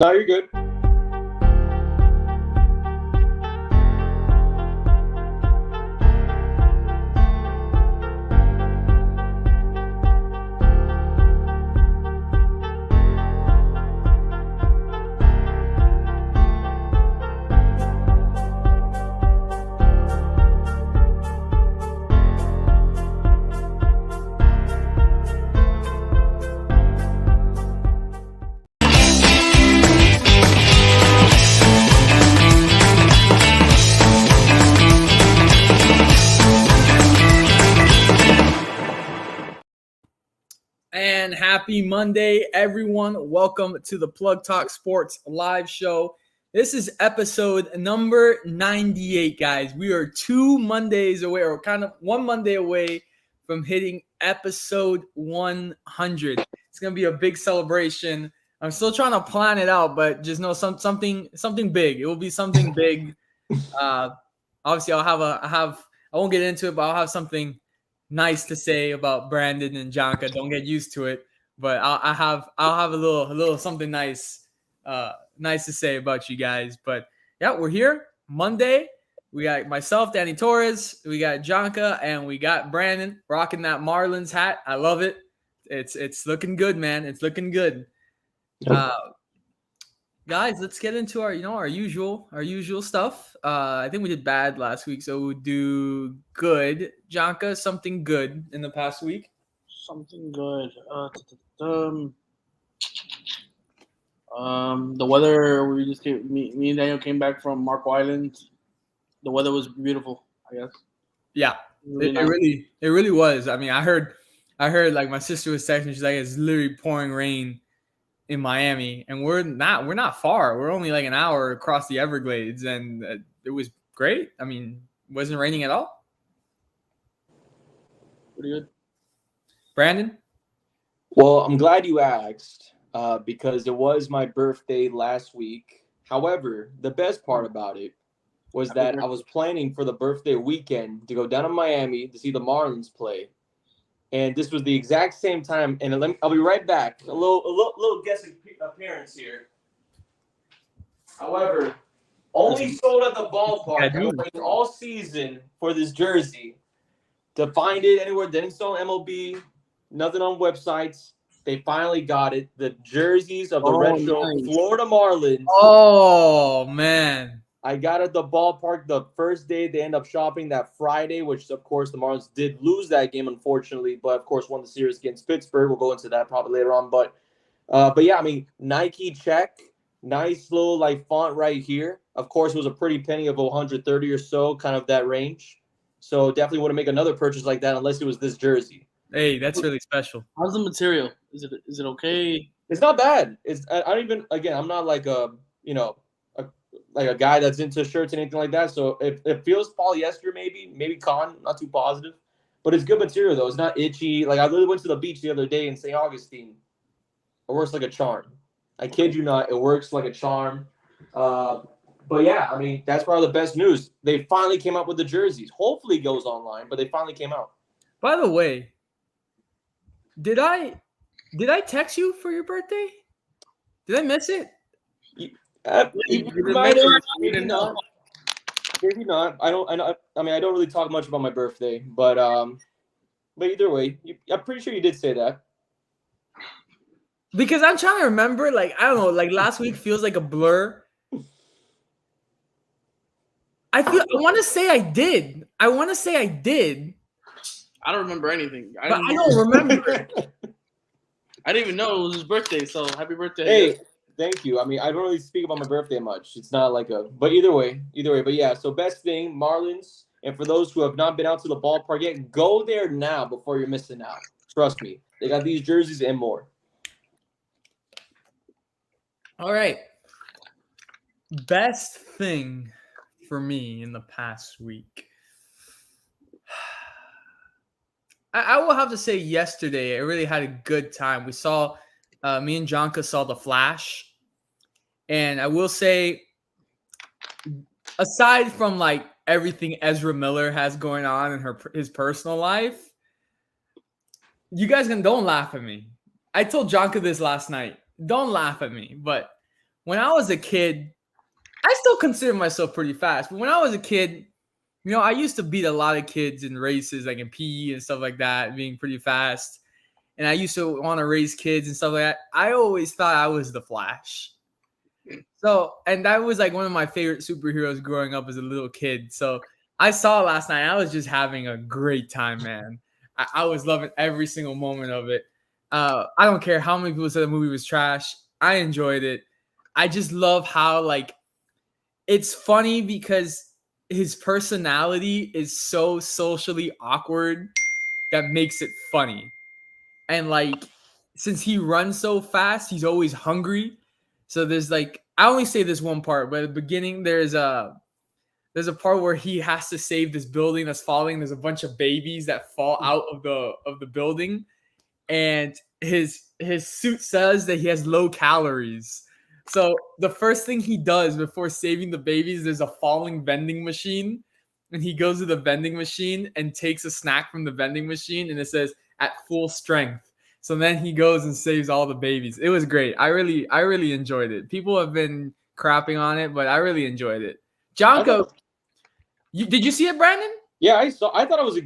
No, you're good. And happy Monday, everyone. Welcome to the Plug Talk Sports live show. This is episode number 98, guys. We are 2 Mondays away, or kind of 1 Monday away from hitting episode 100. It's going to be a big celebration. I'm still trying to plan it out, but just know something big. It will be something big. Obviously, I won't get into it, but I'll have something nice to say about Brandon and Jonka. Don't get used to it, but I'll have a little something nice to say about you guys. But yeah, we're here Monday. We got myself, Danny Torres. We got Jonka, and we got Brandon rocking that Marlins hat. I love it. It's looking good, man. It's looking good. Guys, let's get into our usual stuff. I think we did bad last week, so we'll do good. Jonka, something good in the past week. Something good. The weather. Me and Daniel came back from Marco Island. The weather was beautiful, I guess. Yeah, it really was. I mean, I heard like my sister was texting. She's like, it's literally pouring rain in Miami, and we're not far. We're only like an hour across the Everglades, and it was great. I mean, wasn't raining at all. Pretty good. Brandon? Well, I'm glad you asked because it was my birthday last week. However, the best part about it was that I was planning for the birthday weekend to go down to Miami to see the Marlins play. And this was the exact same time. And I'll be right back. A little guest appearance here. However, only sold at the ballpark. I've been waiting all season for this jersey. To find it anywhere, didn't sell on MLB, nothing on websites. They finally got it. The jerseys of the retro Florida Marlins. Oh, man. I got at the ballpark the first day. They end up shopping that Friday, which, of course, the Marlins did lose that game, unfortunately, but, of course, won the series against Pittsburgh. We'll go into that probably later on. But yeah, I mean, Nike check. Nice little, font right here. Of course, it was a pretty penny of 130 or so, kind of that range. So definitely wouldn't make another purchase like that unless it was this jersey. Hey, that's really special. How's the material? Is it okay? It's not bad. I'm not like a guy that's into shirts and anything like that. So it feels polyester, maybe cotton, not too positive, but it's good material though. It's not itchy. Like I literally went to the beach the other day in St. Augustine. It works like a charm. I kid you not. It works like a charm. But yeah, I mean that's probably the best news. They finally came out with the jerseys. Hopefully it goes online, but they finally came out. By the way, did I text you for your birthday? Did I miss it? Maybe not. I don't really talk much about my birthday, but either way, I'm pretty sure you did say that. Because I'm trying to remember, I don't know, last week feels like a blur. I want to say I did. I don't remember anything. I don't remember. I didn't even know it was his birthday, so happy birthday. Hey, thank you. I mean, I don't really speak about my birthday much. It's not but either way. But yeah, so best thing, Marlins. And for those who have not been out to the ballpark yet, go there now before you're missing out. Trust me. They got these jerseys and more. All right. Best thing for me in the past week. I will have to say yesterday, I really had a good time. We saw, me and Jonka saw The Flash. And I will say, aside from everything Ezra Miller has going on in his personal life, you guys don't laugh at me. I told Jonka this last night. Don't laugh at me. But when I was a kid, I still consider myself pretty fast. But when I was a kid, I used to beat a lot of kids in races, like in PE and stuff like that, being pretty fast. And I used to want to race kids and stuff like that. I always thought I was the Flash. So, and that was like one of my favorite superheroes growing up as a little kid. So I saw it last night. I was just having a great time, man. I was loving every single moment of it. I don't care how many people said the movie was trash. I enjoyed it. I just love how like it's funny because his personality is so socially awkward that makes it funny. And like since he runs so fast, he's always hungry. So there's like I only say this one part, but at the beginning there's a part where he has to save this building that's falling. There's a bunch of babies that fall out of the building, and his suit says that he has low calories. So the first thing he does before saving the babies, there's a falling vending machine, and he goes to the vending machine and takes a snack from the vending machine, and it says at full strength. So then he goes and saves all the babies. It was great. I really enjoyed it. People have been crapping on it, but I really enjoyed it. Jonko, did you see it, Brandon? Yeah, I saw. I thought it was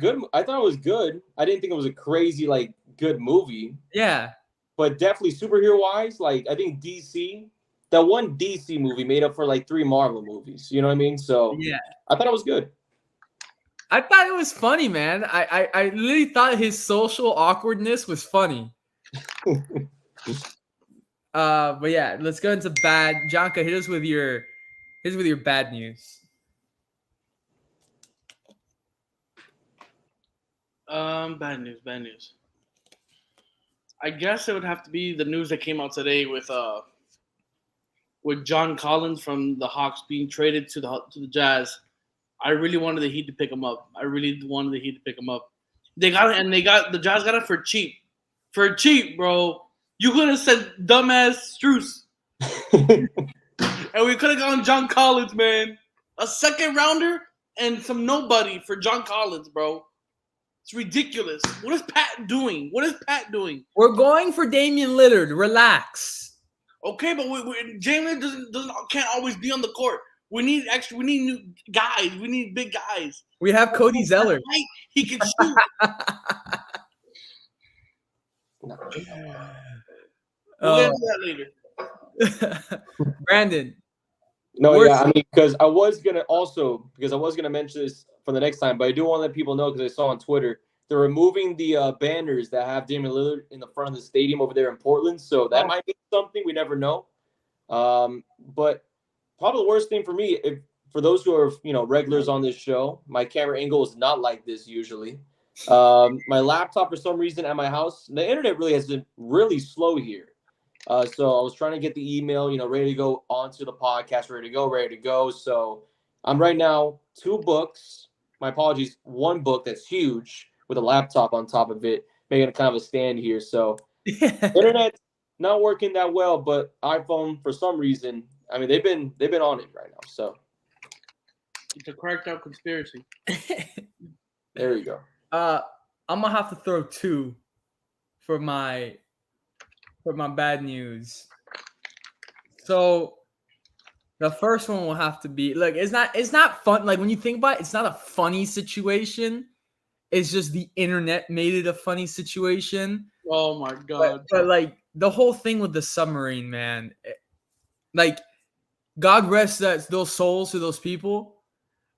good. I didn't think it was a crazy like good movie. Yeah, but definitely superhero wise, like I think DC, that one DC movie made up for like 3 Marvel movies. You know what I mean? So yeah, I thought it was good. I thought it was funny, man. I really thought his social awkwardness was funny. But yeah, let's go into bad. Jonka, hit us with your bad news. Bad news. I guess it would have to be the news that came out today with John Collins from the Hawks being traded to the Jazz. I really wanted the Heat to pick him up. They got the Jazz got it for cheap. For cheap, bro. You could have said dumbass Strus. And we could have gone John Collins, man. A second rounder and some nobody for John Collins, bro. It's ridiculous. What is Pat doing? We're going for Damian Lillard. Relax. Okay, but Jalen can't always be on the court. We need new guys. We need big guys. We have Cody Zeller. He can shoot. We'll get into that later. Brandon. No, yeah, I mean, because I was gonna mention this for the next time, but I do want to let people know because I saw on Twitter they're removing the banners that have Damian Lillard in the front of the stadium over there in Portland. So that might be something, we never know. But probably the worst thing for me, for those who are regulars on this show, my camera angle is not like this usually. My laptop for some reason at my house, the internet really has been really slow here. So I was trying to get the email, ready to go onto the podcast, ready to go. So I'm right now 2 books. My apologies, 1 book that's huge with a laptop on top of it, making a kind of a stand here. So internet's not working that well, but iPhone for some reason, I mean they've been on it right now. So it's a cracked out conspiracy. There you go. I'm gonna have to throw 2 for my bad news. So the first one will have to be like it's not fun. Like when you think about it, it's not a funny situation. It's just the internet made it a funny situation. Oh my god! But like the whole thing with the submarine, man. Like God rest those souls to those people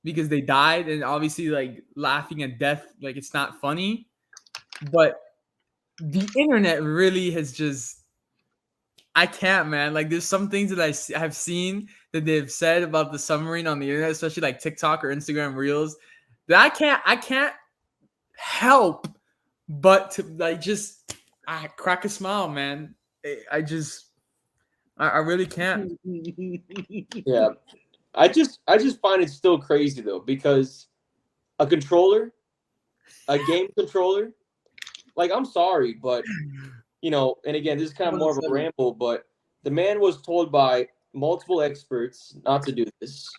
because they died, and obviously like laughing at death, like it's not funny. But the internet really has just. I can't, man. Like, there's some things that I have seen that they've said about the submarine on the internet, especially like TikTok or Instagram Reels, that I can't help but to like just crack a smile, man. I really can't. Yeah, I just find it still crazy though because a game controller, like I'm sorry, but. And again, this is kind of more of a ramble, but the man was told by multiple experts not to do this.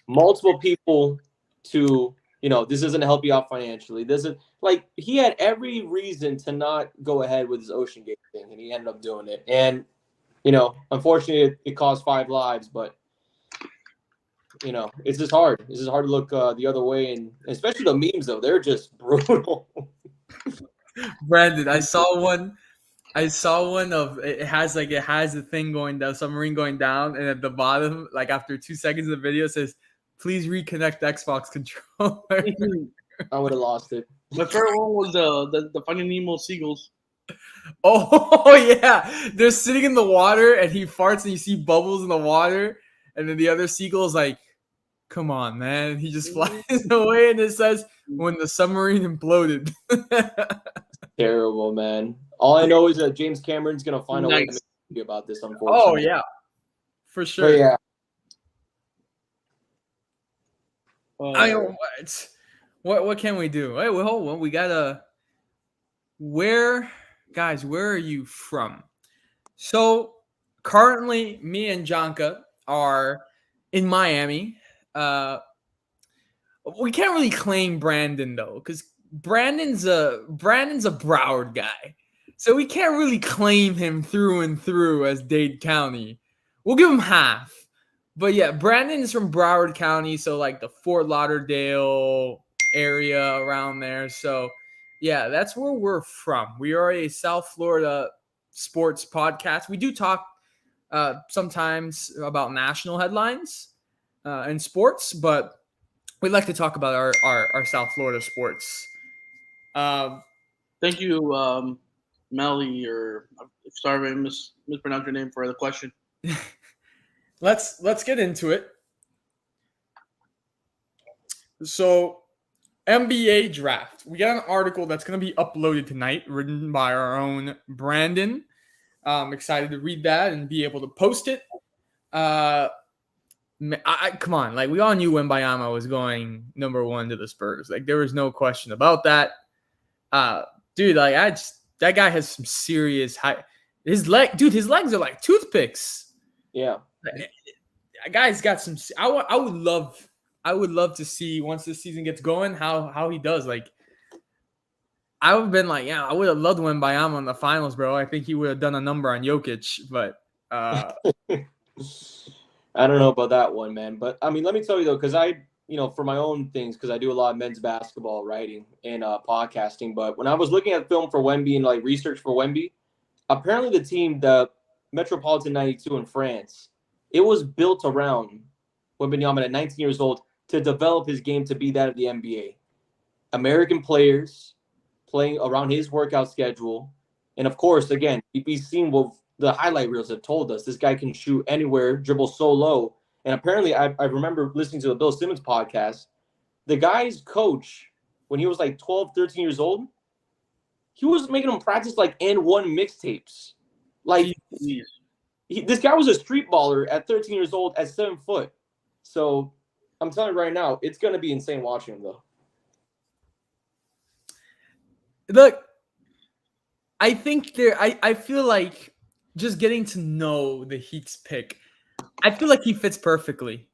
Multiple people to, this doesn't help you out financially. He had every reason to not go ahead with his Ocean Gate thing, and he ended up doing it. And unfortunately, it cost 5 lives, but it's just hard. It's just hard to look the other way, and especially the memes though, they're just brutal. Brandon, I saw one. I saw one of it has the thing going down, submarine going down, and at the bottom, like after 2 seconds of the video, it says, "Please reconnect Xbox controller." I would have lost it. My favorite one was the Finding Nemo seagulls. Oh yeah, they're sitting in the water, and he farts, and you see bubbles in the water, and then the other seagull's like, "Come on, man!" He just flies away, and it says, "When the submarine imploded." Terrible, man. All I know is that James Cameron's gonna find a way to make a movie about this. Unfortunately. Oh yeah, for sure. But yeah. I mean, what can we do? Hey, well, hold on. We gotta. Where are you from? So currently, me and Janka are in Miami. We can't really claim Brandon though, because Brandon's a Broward guy, so we can't really claim him through and through as Dade County. We'll give him half, but yeah, Brandon's from Broward County, so like the Fort Lauderdale area around there. So yeah, that's where we're from. We are a South Florida sports podcast. We do talk sometimes about national headlines and sports, but we'd like to talk about our South Florida sports. Thank you, Melly, or sorry, I mispronounced your name for the question. Let's get into it. So, NBA draft. We got an article that's going to be uploaded tonight, written by our own Brandon. I'm excited to read that and be able to post it. Come on, like we all knew Wembanyama was going number 1 to the Spurs. Like there was no question about that. Dude, like that guy has some serious height. His legs are like toothpicks. Yeah. That guy's got some. I would love to see once this season gets going how he does. Like I would have been like, yeah, I would have loved Wembanyama in the finals, bro. I think he would have done a number on Jokic, but I don't know about that one, man. But I mean, let me tell you though, because for my own things, because I do a lot of men's basketball writing and podcasting. But when I was looking at film for Wemby and like research for Wemby, apparently the team, the Metropolitan 92 in France, it was built around Wembanyama at 19 years old to develop his game to be that of the NBA. American players playing around his workout schedule. And of course, again, we've seen what the highlight reels have told us. This guy can shoot anywhere, dribble so low. And apparently, I remember listening to the Bill Simmons podcast. The guy's coach, when he was like 12, 13 years old, he was making him practice like N1 mixtapes. Like, this guy was a street baller at 13 years old at 7 foot. So I'm telling you right now, it's going to be insane watching him, though. Look, I think I feel like just getting to know the Heat's pick, I feel like he fits perfectly.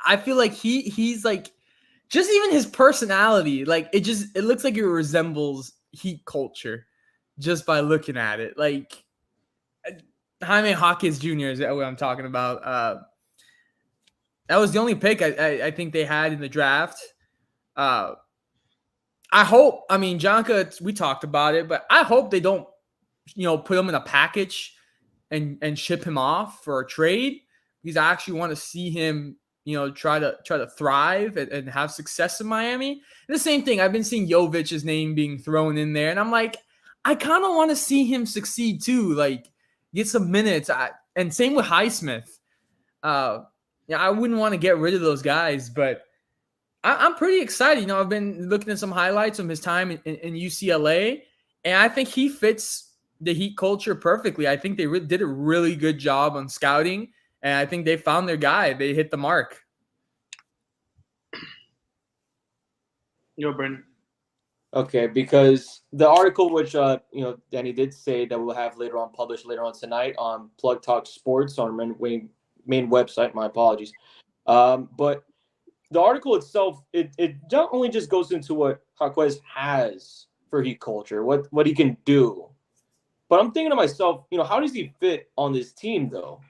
I feel like he's like, just even his personality, like it looks like it resembles Heat culture just by looking at it. Like Jaime Hawkins Jr. is what I'm talking about. That was the only pick I think they had in the draft. I hope, Janka, we talked about it, but I hope they don't, put him in a package and ship him off for a trade, because I actually want to see him, try to thrive and have success in Miami. And the same thing, I've been seeing Jovic's name being thrown in there, and I'm like, I kind of want to see him succeed too, like get some minutes. And same with Highsmith. I wouldn't want to get rid of those guys, but I'm pretty excited. I've been looking at some highlights of his time in UCLA, and I think he fits the Heat culture perfectly. I think they did a really good job on scouting, and I think they found their guy. They hit the mark. Brandon. Okay, because the article which Danny did say that we'll have published later on tonight on PlugTalkSports on our main website. My apologies, but the article itself, it not only just goes into what Jaquez has for Heat culture, what he can do, But I'm thinking to myself, how does he fit on this team, though?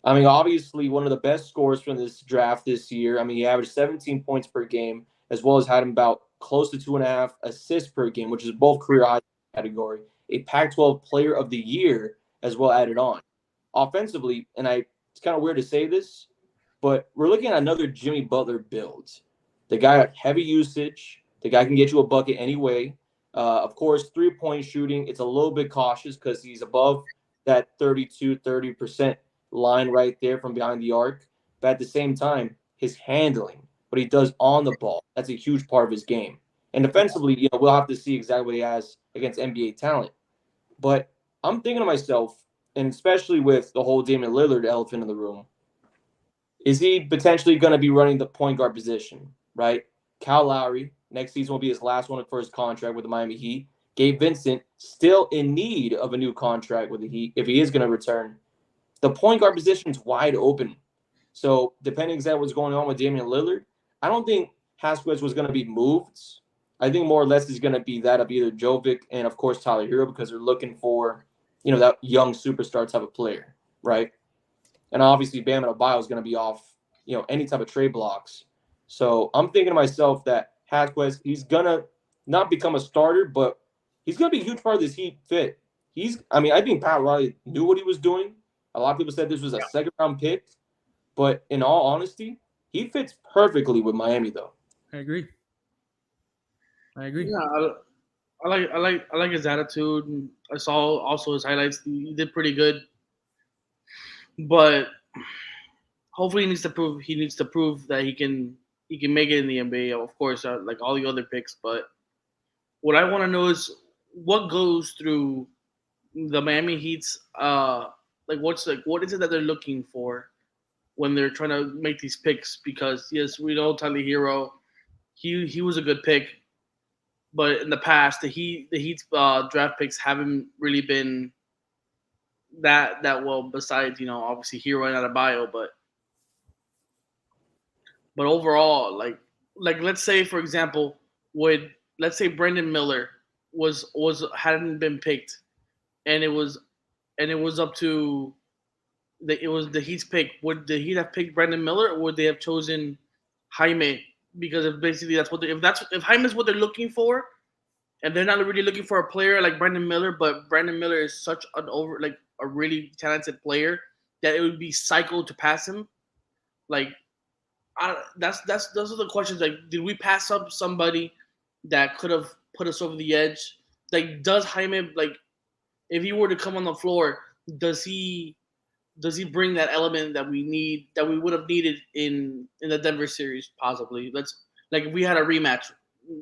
I mean, obviously, one of the best scorers from this draft this year. I mean, he averaged 17 points per game, as well as had about close to 2.5 assists per game, which is both career high category. A Pac-12 Player of the Year as well added on. Offensively, and it's kind of weird to say this, but we're looking at another Jimmy Butler build. The guy had heavy usage. The guy can get you a bucket anyway. Of course, three-point shooting, it's a little bit cautious because he's above that 30% line right there from behind the arc. But at the same time, his handling, what he does on the ball, that's a huge part of his game. And defensively, we'll have to see exactly what he has against NBA talent. But I'm thinking to myself, and especially with the whole Damian Lillard elephant in the room, is he potentially going to be running the point guard position, right? Kyle Lowry, next season will be his last one for his contract with the Miami Heat. Gabe Vincent, still in need of a new contract with the Heat if he is going to return. The point guard position is wide open. So depending exactly what's going on with Damian Lillard, I don't think Haskins was going to be moved. I think more or less is going to be that of either Jovic and, of course, Tyler Hero because they're looking for, that young superstar type of player, right? And obviously Bam Adebayo is going to be off, any type of trade blocks. So I'm thinking to myself that Haskins, he's going to not become a starter, but he's going to be a huge part of this Heat fit. I think Pat Riley knew what he was doing. A lot of people said this was a second-round pick. But in all honesty, he fits perfectly with Miami, though. I agree. Yeah, I like his attitude. I saw also his highlights. He did pretty good, but hopefully he needs to prove that he can make it in the NBA. Of course, like all the other picks. But what I want to know is what goes through the Miami Heat's what is it that they're looking for when they're trying to make these picks? Because yes, we know Tyler Hero, he was a good pick. But in the past, the Heat's draft picks haven't really been that well. Besides, obviously Hero and Adebayo, but overall, like let's say for example, let's say Brendan Miller hadn't been picked, and it was up to the Heat's pick. Would the Heat have picked Brendan Miller, or would they have chosen Jaime? Because if basically if Jaime's what they're looking for, and they're not really looking for a player like Brandon Miller, but Brandon Miller is such a really talented player that it would be psycho to pass him. Like, those are the questions. Like, did we pass up somebody that could have put us over the edge? Like, does Jaime, like, if he were to come on the floor, does he bring that element that we would have needed in the Denver series? Possibly. If we had a rematch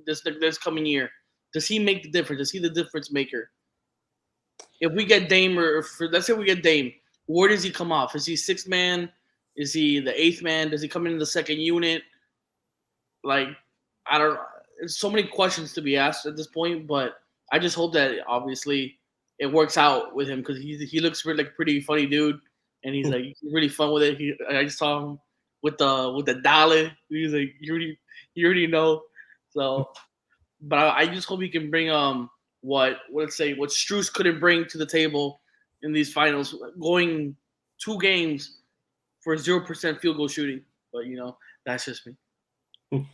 this coming year, does he make the difference? Is he the difference maker? If we get Dame, let's say we get Dame, where does he come off? Is he sixth man? Is he the eighth man? Does he come into the second unit? Like, I don't. There's so many questions to be asked at this point, but I just hope that obviously it works out with him because he looks like a pretty funny dude. And he's like really fun with it. I just saw him with the dollar. He's like, you already know. So, but I just hope he can bring what Strus couldn't bring to the table in these finals, going 2 games for 0% field goal shooting. But that's just me.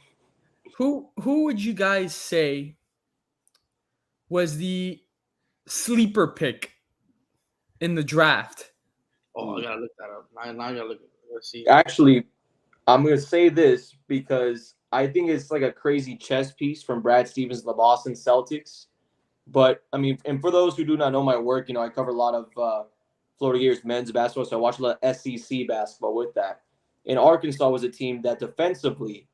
Who would you guys say was the sleeper pick in the draft? Oh, I gotta look that up. Now I gotta look. Let's see. Actually, I'm gonna say this because I think it's like a crazy chess piece from Brad Stevens and the Boston Celtics. But I mean, and for those who do not know my work, I cover a lot of Florida Gators men's basketball, so I watch a lot of SEC basketball with that. And Arkansas was a team that defensively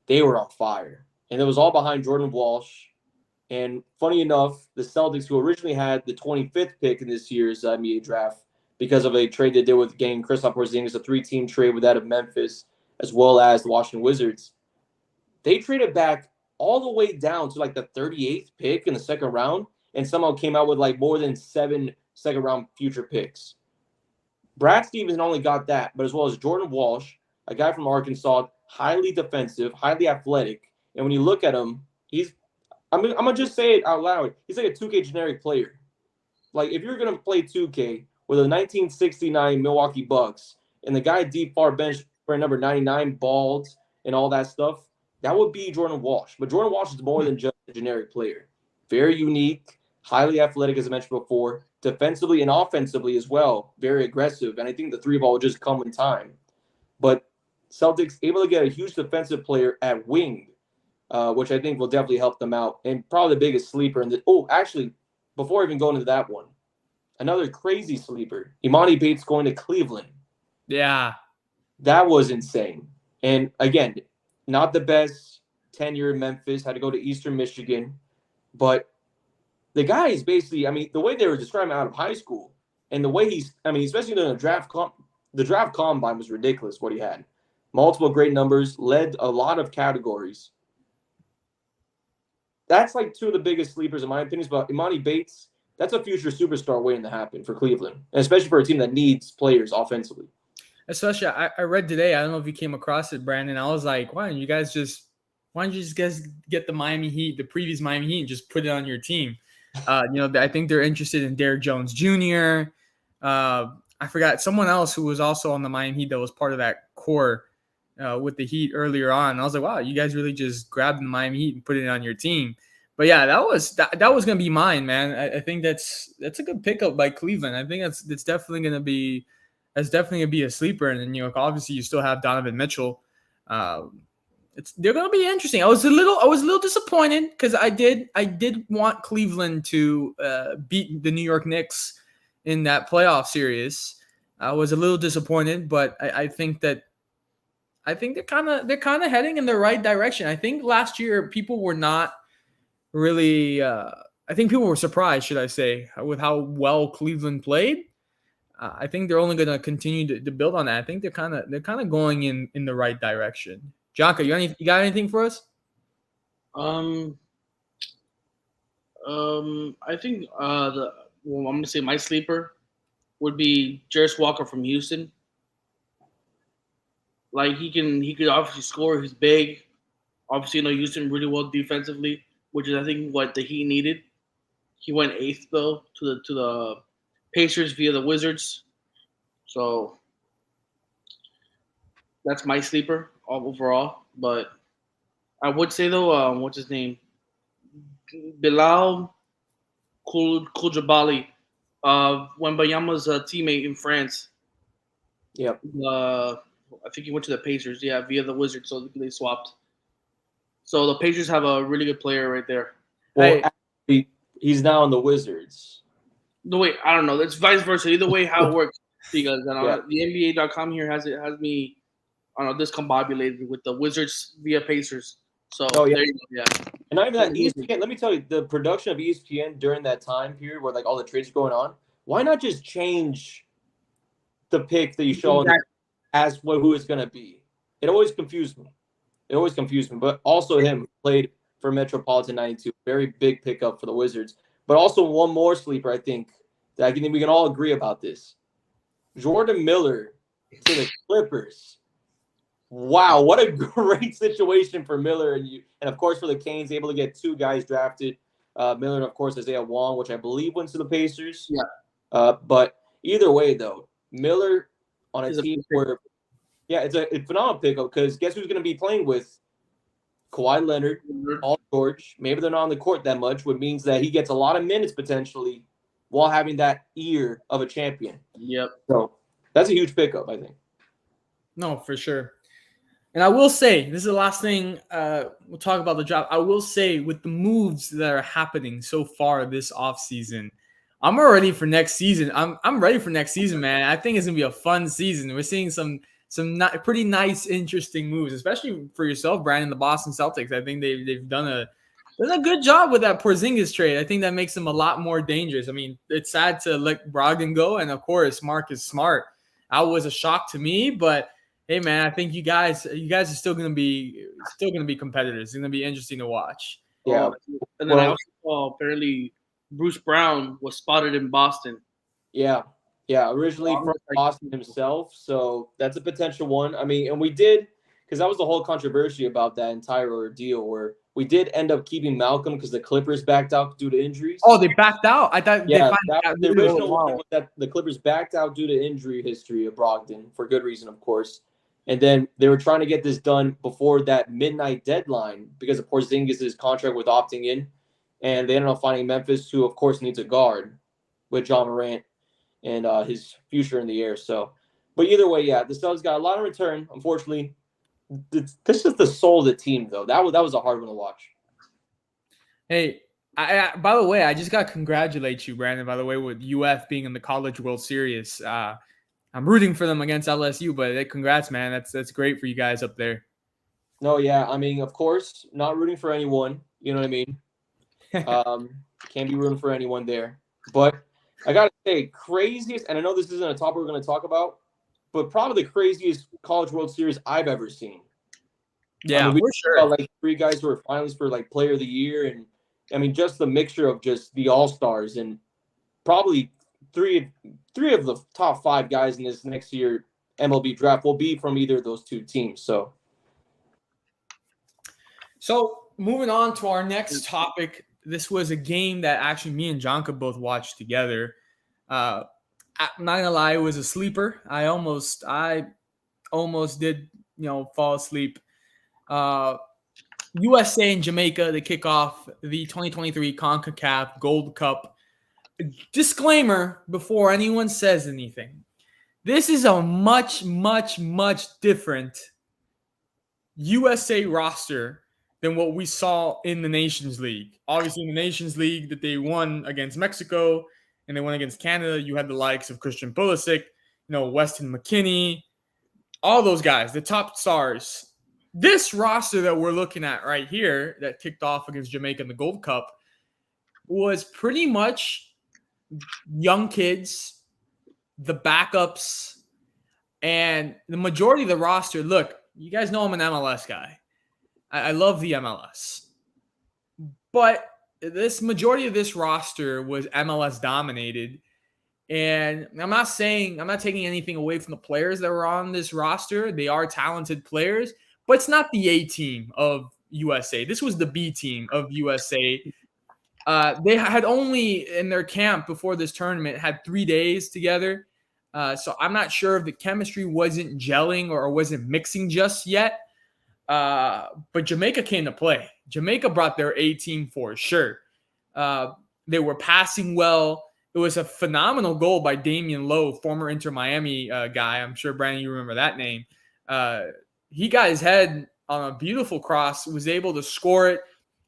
they were on fire, and it was all behind Jordan Walsh. And funny enough, the Celtics, who originally had the 25th pick in this year's NBA draft, because of a trade they did with getting Kristaps Porzingis, a 3-team trade with that of Memphis, as well as the Washington Wizards. They traded back all the way down to like the 38th pick in the second round and somehow came out with like more than 7 second-round future picks. Brad Stevens not only got that, but as well as Jordan Walsh, a guy from Arkansas, highly defensive, highly athletic. And when you look at him, I'm going to just say it out loud. He's like a 2K generic player. like if you're gonna play 2K with a 1969 Milwaukee Bucks and the guy deep far bench for number 99 bald and all that stuff, that would be Jordan Walsh. But Jordan Walsh is more than just a generic player. Very unique, highly athletic, as I mentioned before, defensively and offensively as well. Very aggressive, and I think the three ball will just come in time. But Celtics able to get a huge defensive player at wing, which I think will definitely help them out. And probably the biggest sleeper in the actually, before even going into that one, another crazy sleeper, Imani Bates going to Cleveland. Yeah. That was insane. And again, not the best tenure in Memphis, had to go to Eastern Michigan. But the guy is basically, I mean, the way they were describing him out of high school and the way especially during the draft combine was ridiculous what he had. Multiple great numbers, led a lot of categories. That's like two of the biggest sleepers in my opinion. But Imani Bates, that's a future superstar waiting to happen for Cleveland, and especially for a team that needs players offensively. Especially, I read today, I don't know if you came across it, Brandon. I was like, why don't you just get the Miami Heat, the previous Miami Heat, and just put it on your team? I think they're interested in Derrick Jones Jr. I forgot someone else who was also on the Miami Heat that was part of that core with the Heat earlier on. And I was like, wow, you guys really just grabbed the Miami Heat and put it on your team. But yeah, that was going to be mine, man. I think that's a good pickup by Cleveland. I think that's definitely going to be a sleeper. And then, obviously you still have Donovan Mitchell. They're going to be interesting. I was a little disappointed because I did want Cleveland to beat the New York Knicks in that playoff series. I was a little disappointed, but I think they're kind of heading in the right direction. I think last year people were not really. I think people were surprised, should I say, with how well Cleveland played. I think they're only going to continue to build on that. I think they're kind of going in the right direction. Jonka, you got anything for us? I think I'm gonna say my sleeper would be Jarris Walker from Houston. Like he could obviously score. He's big. Obviously, Houston really well defensively, which is I think what the Heat needed. He went 8th though to the Pacers via the Wizards. So that's my sleeper overall. But I would say though, what's his name? Bilal Koulibaly, Wembanyama's teammate in France. Yep. I think he went to the Pacers, via the Wizards, so they swapped. So the Pacers have a really good player right there. Well, actually, he's now on the Wizards. No, wait, I don't know. It's vice versa. Either way, how it works, because the NBA.com here has me, I don't know, discombobulated with the Wizards via Pacers. So there you go, yeah. And not even that, ESPN, let me tell you, the production of ESPN during that time period where like all the trades are going on, why not just change the pick that you show as who it's going to be? It always confused me. But also him played for Metropolitan 92. Very big pickup for the Wizards. But also one more sleeper, I think, that I think we can all agree about this. Jordan Miller to the Clippers. Wow, what a great situation for Miller and of course for the Canes, able to get two guys drafted. Miller and of course Isaiah Wong, which I believe went to the Pacers. Yeah. But either way, though, Miller on a team where, it's a phenomenal pickup because guess who's going to be playing with? Kawhi Leonard, Paul George. Maybe they're not on the court that much, which means that he gets a lot of minutes potentially while having that ear of a champion. Yep. So that's a huge pickup, I think. No, for sure. And I will say, this is the last thing we'll talk about the draft. I will say, with the moves that are happening so far this offseason, I'm ready for next season. I'm ready for next season, man. I think it's gonna be a fun season. We're seeing some pretty nice, interesting moves, especially for yourself, Brandon, the Boston Celtics. I think they've done a good job with that Porzingis trade. I think that makes them a lot more dangerous. I mean, it's sad to let Brogdon go, and of course, Marcus Smart. That was a shock to me, but hey, man, I think you guys are still gonna be competitors. It's gonna be interesting to watch. Yeah, and then I also saw apparently Bruce Brown was spotted in Boston. Yeah, originally from Boston himself, so that's a potential one. I mean, and we did, because that was the whole controversy about that entire ordeal where We did end up keeping Malcolm because the Clippers backed out due to injuries. Oh, they backed out. I thought Yeah, they that finally the original wow. one was that the Clippers backed out due to injury history of Brogdon for good reason, of course. And then they were trying to get this done before that midnight deadline because of Porzingis' contract with opting in, and they ended up finding Memphis, who of course needs a guard with John Morant and his future in the air. So, but either way, yeah, the Suns got a lot in return. Unfortunately, this is the soul of the team, though. That was a hard one to watch. Hey, by the way, I just got to congratulate you, Brandon, by the way, with UF being in the College World Series. I'm rooting for them against LSU, but congrats, man. That's great for you guys up there. No, yeah. I mean, of course, not rooting for anyone. You know what I mean? Can't be rooting for anyone there. But I got to say, craziest, and I know this isn't a topic we're going to talk about, but probably the craziest College World Series I've ever seen. Yeah, I mean, we for sure. got like 3 guys who were finalists for like Player of the Year, and I mean, just the mixture of just the All Stars and probably three of the top 5 guys in this next year MLB draft will be from either of those 2 teams. So moving on to our next topic, this was a game that actually me and Jonka both watched together. I'm not gonna lie, it was a sleeper. I almost did, fall asleep. USA and Jamaica to kick off the 2023 CONCACAF Gold Cup. Disclaimer before anyone says anything. This is a much, much, much different USA roster than what we saw in the Nations League. Obviously, in the Nations League that they won against Mexico and they won against Canada, you had the likes of Christian Pulisic, Weston McKennie, all those guys, the top stars. This roster that we're looking at right here that kicked off against Jamaica in the Gold Cup was pretty much young kids, the backups, and the majority of the roster. Look, you guys know I'm an MLS guy. I love the MLS. But this majority of this roster was MLS dominated. And I'm not taking anything away from the players that were on this roster. They are talented players, but it's not the A team of USA. This was the B team of USA. They had only in their camp before this tournament had 3 days together. So I'm not sure if the chemistry wasn't gelling or wasn't mixing just yet. But Jamaica came to play. Jamaica brought their A team for sure. They were passing well. It was a phenomenal goal by Damian Lowe, former Inter Miami guy. I'm sure, Brandon, you remember that name. He got his head on a beautiful cross, was able to score it.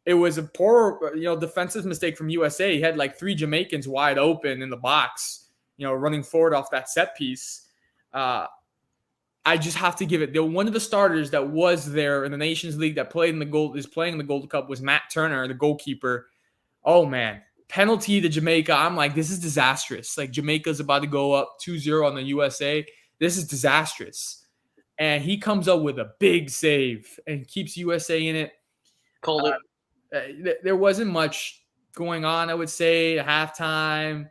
It was a poor, defensive mistake from USA. He had like 3 Jamaicans wide open in the box, running forward off that set piece. I just have to give it. One of the starters that was there in the Nations League that playing in the Gold Cup was Matt Turner, the goalkeeper. Oh man, penalty to Jamaica. I'm like, this is disastrous. Like Jamaica's about to go up 2-0 on the USA. This is disastrous. And he comes up with a big save and keeps USA in it. Called it. There wasn't much going on, I would say, at halftime.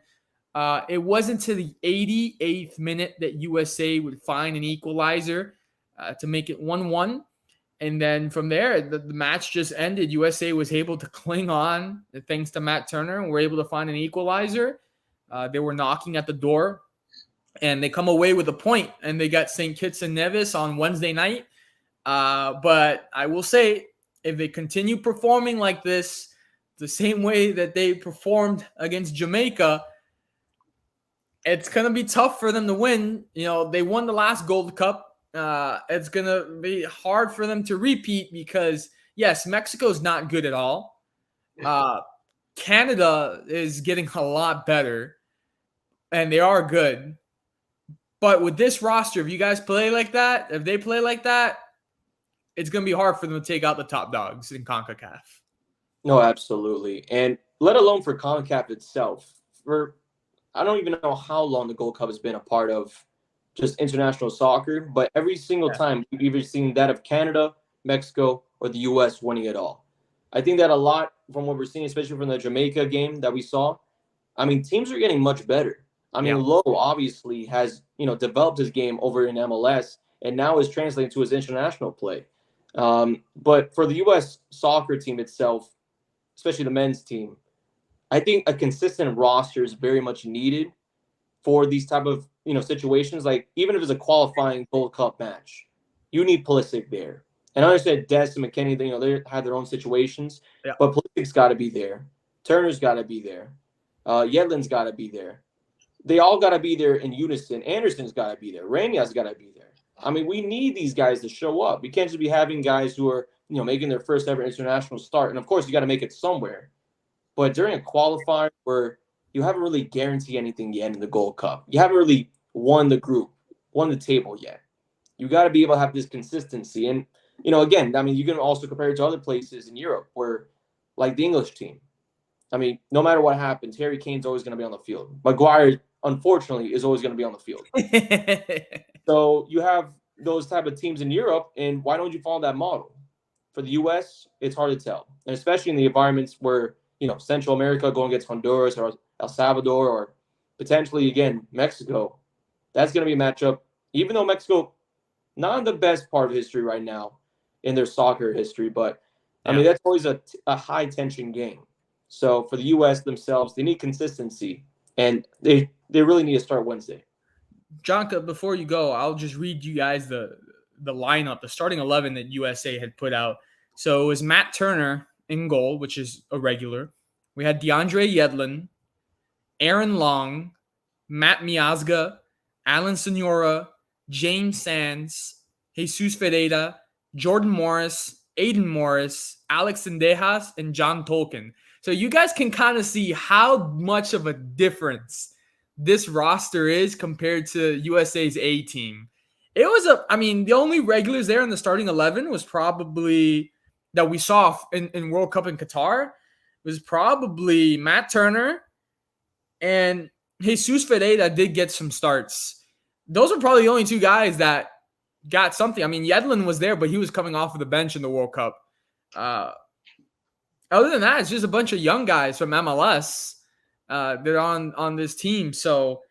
It wasn't to the 88th minute that USA would find an equalizer to make it 1-1. And then from there, the match just ended. USA was able to cling on thanks to Matt Turner and were able to find an equalizer. They were knocking at the door, and they come away with a point, and they got St. Kitts and Nevis on Wednesday night. But I will say, if they continue performing like this, the same way that they performed against Jamaica, it's going to be tough for them to win. They won the last Gold Cup. It's going to be hard for them to repeat because, yes, Mexico's not good at all. Canada is getting a lot better, and they are good. But with this roster, if you guys play like that, if they play like that, it's going to be hard for them to take out the top dogs in CONCACAF. No, absolutely. And let alone for CONCACAF itself. I don't even know how long the Gold Cup has been a part of just international soccer, but every single time we've either seen that of Canada, Mexico, or the U.S. winning it all. I think that a lot from what we're seeing, especially from the Jamaica game that we saw, I mean, teams are getting much better. I mean, Lowe obviously has, developed his game over in MLS and now is translating to his international play. But for the U.S. soccer team itself, especially the men's team, I think a consistent roster is very much needed for these type of situations. Like even if it's a qualifying Gold Cup match, you need Pulisic there. And I understand Des and McKennie, they had their own situations, Yeah. but Pulisic's got to be there. Turner's got to be there. Yedlin's got to be there. They all got to be there in unison. Anderson's got to be there. Ranya's got to be there. I mean, we need these guys to show up. We can't just be having guys who are making their first ever international start. And of course, you got to make it somewhere. But during a qualifier where you haven't really guaranteed anything yet in the Gold Cup, you haven't really won the group, won the table yet. You got to be able to have this consistency. And, again, I mean, you can also compare it to other places in Europe where, like the English team, I mean, no matter what happens, Harry Kane's always going to be on the field. Maguire, unfortunately, is always going to be on the field. So you have those type of teams in Europe, and why don't you follow that model? For the U.S., it's hard to tell, and especially in the environments where Central America going against Honduras or El Salvador or potentially again Mexico. That's going to be a matchup. Even though Mexico, not in the best part of history right now in their soccer history, but I mean that's always a high tension game. So for the U.S. themselves, they need consistency, and they really need to start Wednesday. Jonka, before you go, I'll just read you guys the lineup, the starting 11 that USA had put out. So it was Matt Turner in goal, which is a regular. We had DeAndre Yedlin, Aaron Long, Matt Miazga, Alan Senora, James Sands, Jesus Ferreira, Jordan Morris, Aiden Morris, Alex Sendejas, and John Tolkien. So you guys can kind of see how much of a difference this roster is compared to USA's A team. It was the only regulars there in the starting 11 was probably that we saw in World Cup in Qatar was probably Matt Turner and Jesus Ferreira did get some starts. Those are probably the only two guys that got something. I mean, Yedlin was there, but he was coming off of the bench in the World Cup. Other than that, it's just a bunch of young guys from MLS. They're on this team, so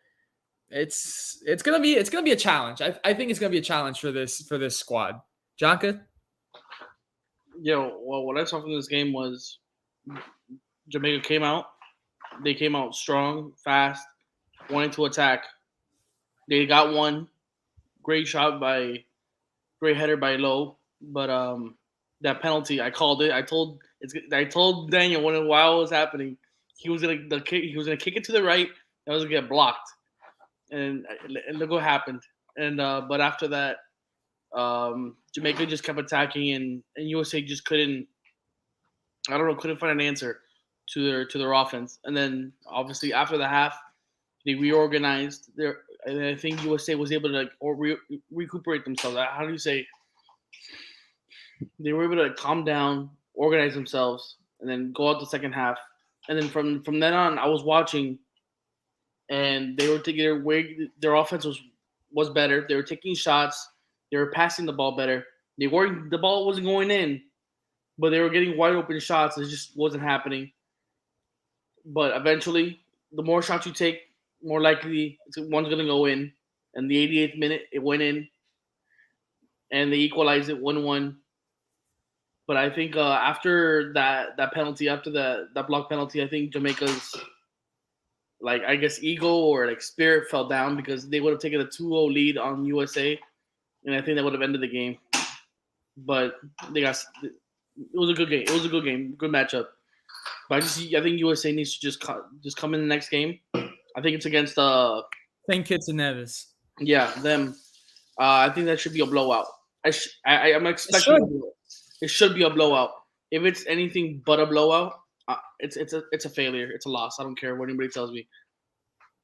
it's gonna be a challenge. I think it's gonna be a challenge for this squad. Jonka? Well, what I saw from this game was Jamaica came out. They came out strong, fast, wanting to attack. They got one great header by Lowe, but that penalty I called it. I told Daniel while it was happening, he was gonna kick it to the right. That was gonna get blocked, and look what happened. And but after that, Jamaica just kept attacking, and USA just couldn't find an answer to their offense. And then obviously after the half, they reorganized. And I think USA was able to recuperate themselves. How do you say? They were able to calm down, organize themselves, and then go out the second half. And then from then on, I was watching, and they were taking their offense was better. They were taking shots. They were passing the ball better. The ball wasn't going in, but they were getting wide open shots. It just wasn't happening. But eventually, the more shots you take, more likely one's going to go in. And the 88th minute, it went in, and they equalized it 1-1. But I think after that penalty, after that block penalty, I think Jamaica's ego or spirit fell down because they would have taken a 2-0 lead on USA, and I think that would have ended the game. But it was a good game. It was a good game, good matchup. But I think USA needs to just come in the next game. I think it's against St. Kitts and Nevis. Yeah, them. I think that should be a blowout. I'm expecting it should be a blowout. If it's anything but a blowout, it's a failure. It's a loss. I don't care what anybody tells me.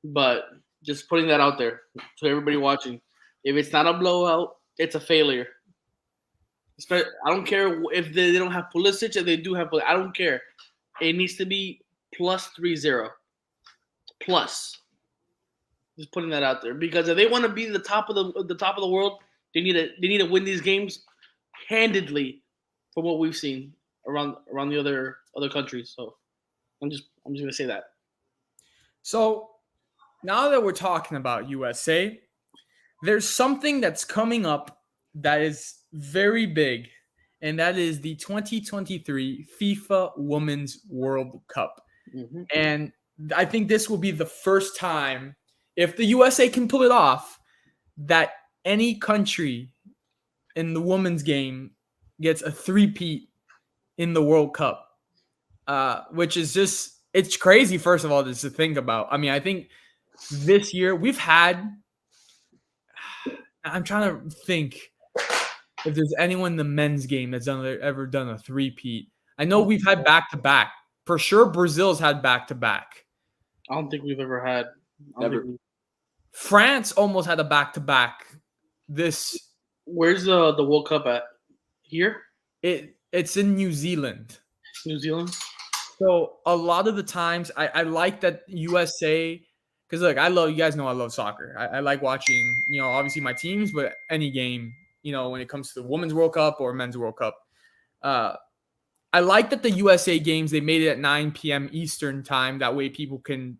But just putting that out there to everybody watching. If it's not a blowout, it's a failure. I don't care if they don't have Pulisic, if they do have Pulisic. I don't care. It needs to be plus 3-0. Plus. Just putting that out there. Because if they want to be the top of the world, they need to win these games handedly from what we've seen around the other countries. So I'm just gonna say that. So now that we're talking about USA, there's something that's coming up that is very big, and that is the 2023 FIFA Women's World Cup. Mm-hmm. And I think this will be the first time, if the USA can pull it off, that any country in the women's game gets a three-peat in the World Cup, which is just, it's crazy, first of all, just to think about. I mean, I think this year we've had, I'm trying to think if there's anyone in the men's game that's ever done a three-peat. I know we've had back-to-back. For sure, Brazil's had back-to-back. I don't think we've ever had. Never. France almost had a back-to-back. Where's the World Cup at? Here? It's in New Zealand. New Zealand? So a lot of the times I like that USA, because look, you guys know I love soccer. I like watching, obviously my teams, but any game, when it comes to the Women's World Cup or Men's World Cup. I like that the USA games, they made it at 9 p.m. Eastern time. That way people can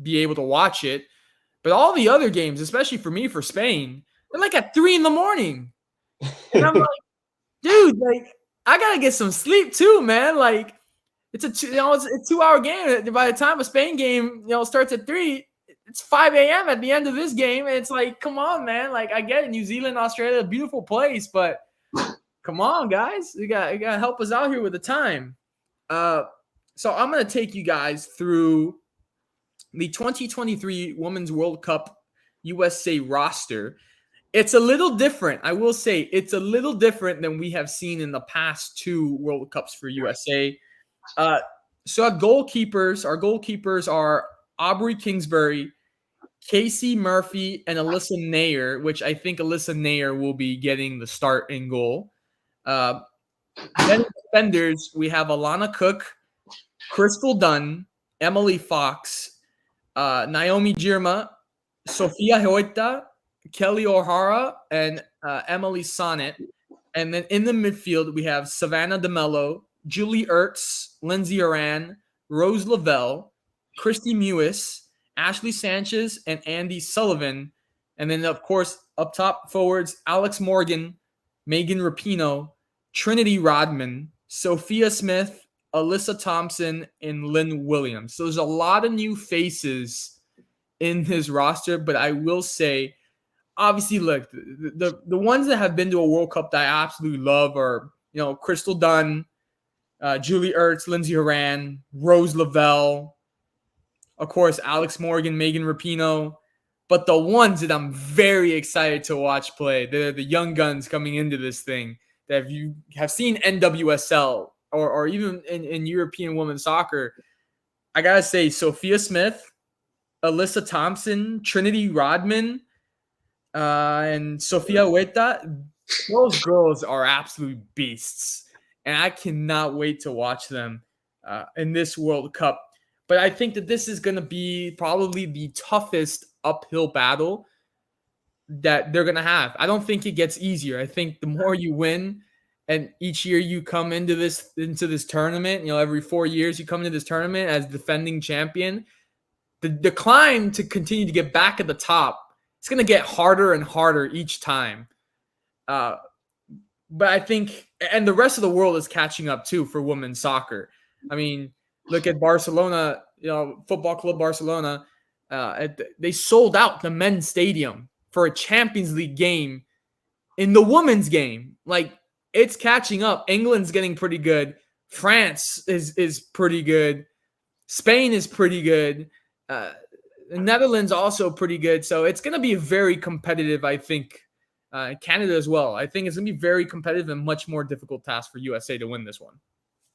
be able to watch it. But all the other games, especially for me, for Spain, they're like at 3 a.m. And I'm like, dude, like, I got to get some sleep too, man. Like, it's a 2-hour game. By the time a Spain game, starts at 3, it's 5 a.m. at the end of this game. And it's like, come on, man. Like, I get it. New Zealand, Australia, a beautiful place, but come on, guys. You got to help us out here with the time. So I'm going to take you guys through the 2023 Women's World Cup USA roster. It's a little different. I will say it's a little different than we have seen in the past 2 World Cups for USA. So our goalkeepers are Aubrey Kingsbury, Casey Murphy, and Alyssa Nair, which I think Alyssa Nair will be getting the start in goal. Then defenders, we have Alana Cook, Crystal Dunn, Emily Fox, Naomi Girma, Sofia Huerta, Kelly O'Hara, and Emily Sonnet. And then in the midfield, we have Savannah DeMello, Julie Ertz, Lindsay Horan, Rose Lavelle, Christy Mewis, Ashley Sanchez, and Andy Sullivan. And then, of course, up top forwards, Alex Morgan, Megan Rapinoe, Trinity Rodman, Sophia Smith, Alyssa Thompson, and Lynn Williams. So there's a lot of new faces in this roster, but I will say, obviously, look, the ones that have been to a World Cup that I absolutely love are, Crystal Dunn, Julie Ertz, Lindsay Horan, Rose Lavelle, of course, Alex Morgan, Megan Rapinoe. But the ones that I'm very excited to watch play, they're the young guns coming into this thing that if you have seen NWSL or even in European women's soccer, I got to say Sophia Smith, Alyssa Thompson, Trinity Rodman, and Sofia Huerta. Those girls are absolute beasts. And I cannot wait to watch them in this World Cup. But I think that this is going to be probably the toughest uphill battle that they're going to have. I don't think it gets easier. I think the more you win and each year you come into this tournament, every 4 years you come into this tournament as defending champion, the climb to continue to get back at the top, it's going to get harder and harder each time. But I think, and the rest of the world is catching up too for women's soccer. I mean, look at Barcelona, Football Club Barcelona. They sold out the men's stadium for a Champions League game in the women's game. Like, it's catching up. England's getting pretty good. France is pretty good. Spain is pretty good. The Netherlands also pretty good. So it's going to be very competitive, I think. Canada as well. I think it's going to be very competitive and much more difficult task for USA to win this one.